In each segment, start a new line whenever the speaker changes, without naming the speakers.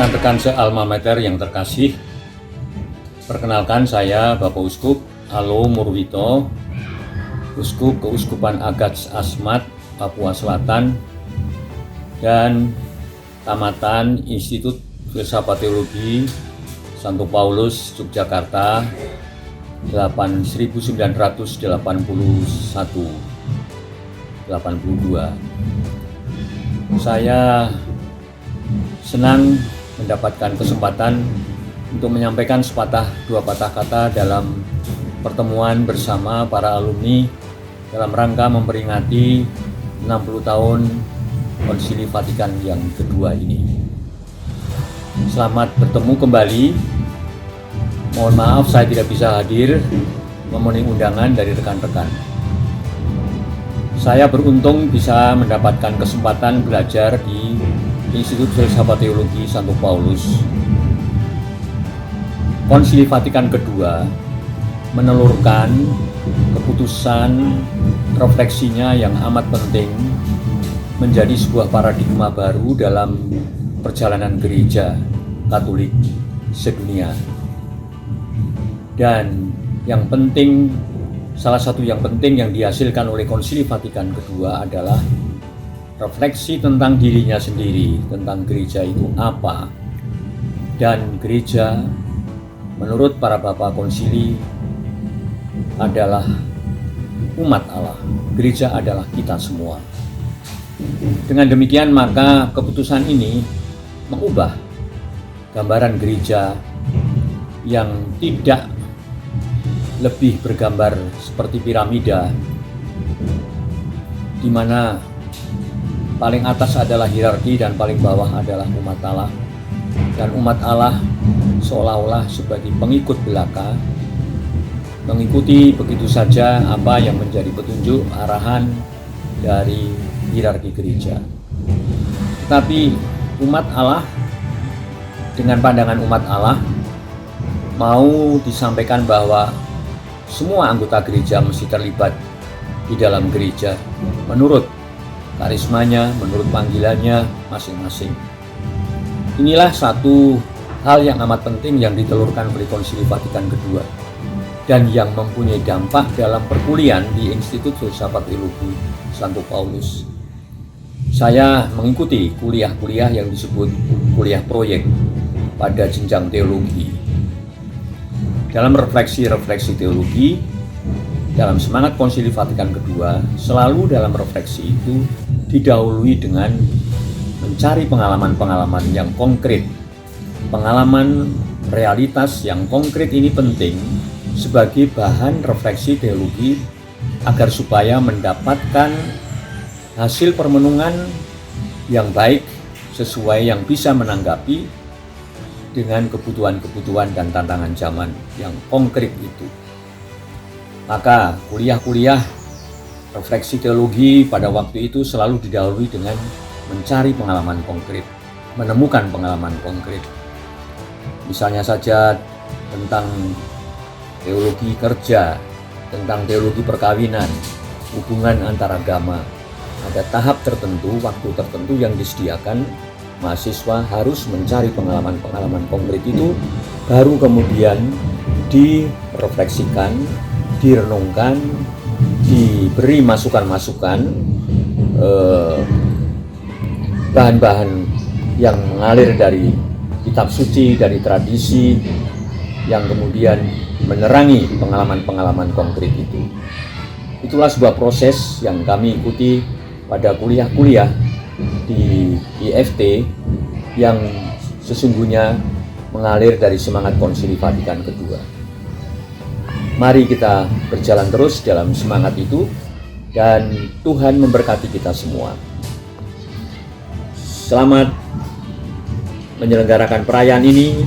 Rekan-rekan se-alma mater yang terkasih, perkenalkan saya Bapak Uskup Alo Murwito, Uskup Keuskupan Agats Asmat, Papua Selatan, dan tamatan Institut Filsafat Teologi Santo Paulus, Yogyakarta 1981-82. Saya senang mendapatkan kesempatan untuk menyampaikan dua patah kata dalam pertemuan bersama para alumni dalam rangka memperingati 60 tahun Konsili Vatikan yang kedua ini. Selamat bertemu kembali. Mohon maaf saya tidak bisa hadir memenuhi undangan dari rekan-rekan. Saya beruntung bisa mendapatkan kesempatan belajar di Institut Filsafat Teologi Santo Paulus. Konsili Vatikan kedua menelurkan keputusan refleksinya yang amat penting menjadi sebuah paradigma baru dalam perjalanan gereja Katolik sedunia. Dan yang penting, salah satu yang penting yang dihasilkan oleh Konsili Vatikan kedua adalah refleksi tentang dirinya sendiri, tentang gereja itu apa. Dan gereja menurut para bapak konsili adalah umat Allah. Gereja adalah kita semua. Dengan demikian maka keputusan ini mengubah gambaran gereja yang tidak lebih bergambar seperti piramida, di mana paling atas adalah hierarki dan paling bawah adalah umat Allah. Dan umat Allah seolah-olah sebagai pengikut belaka, mengikuti begitu saja apa yang menjadi petunjuk arahan dari hierarki gereja. Tetapi umat Allah, dengan pandangan umat Allah, mau disampaikan bahwa semua anggota gereja mesti terlibat di dalam gereja menurut karismanya, menurut panggilannya masing-masing. Inilah satu hal yang amat penting yang ditelurkan oleh Konsili Vatikan kedua dan yang mempunyai dampak dalam perkuliahan di Institut Filsafat Teologi Santo Paulus. Saya mengikuti kuliah-kuliah yang disebut kuliah proyek pada jenjang teologi. Dalam refleksi-refleksi teologi, dalam semangat Konsili Vatikan kedua, selalu dalam refleksi itu didahului dengan mencari pengalaman-pengalaman yang konkret. Pengalaman realitas yang konkret ini penting sebagai bahan refleksi teologi agar supaya mendapatkan hasil permenungan yang baik sesuai yang bisa menanggapi dengan kebutuhan-kebutuhan dan tantangan zaman yang konkret itu. Maka kuliah-kuliah refleksi teologi pada waktu itu selalu didahului dengan mencari pengalaman konkret, menemukan pengalaman konkret. Misalnya saja tentang teologi kerja, tentang teologi perkawinan, hubungan antar agama. Ada tahap tertentu, waktu tertentu yang disediakan, mahasiswa harus mencari pengalaman-pengalaman konkret itu, baru kemudian direfleksikan, direnungkan, diberi masukan-masukan, bahan-bahan yang mengalir dari kitab suci, dari tradisi, yang kemudian menerangi pengalaman-pengalaman konkret itu. Itulah sebuah proses yang kami ikuti pada kuliah-kuliah di IFT yang sesungguhnya mengalir dari semangat Konsili Vatikan kedua. Mari kita berjalan terus dalam semangat itu dan Tuhan memberkati kita semua. Selamat menyelenggarakan perayaan ini.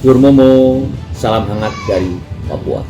Durmomo, salam hangat dari Papua.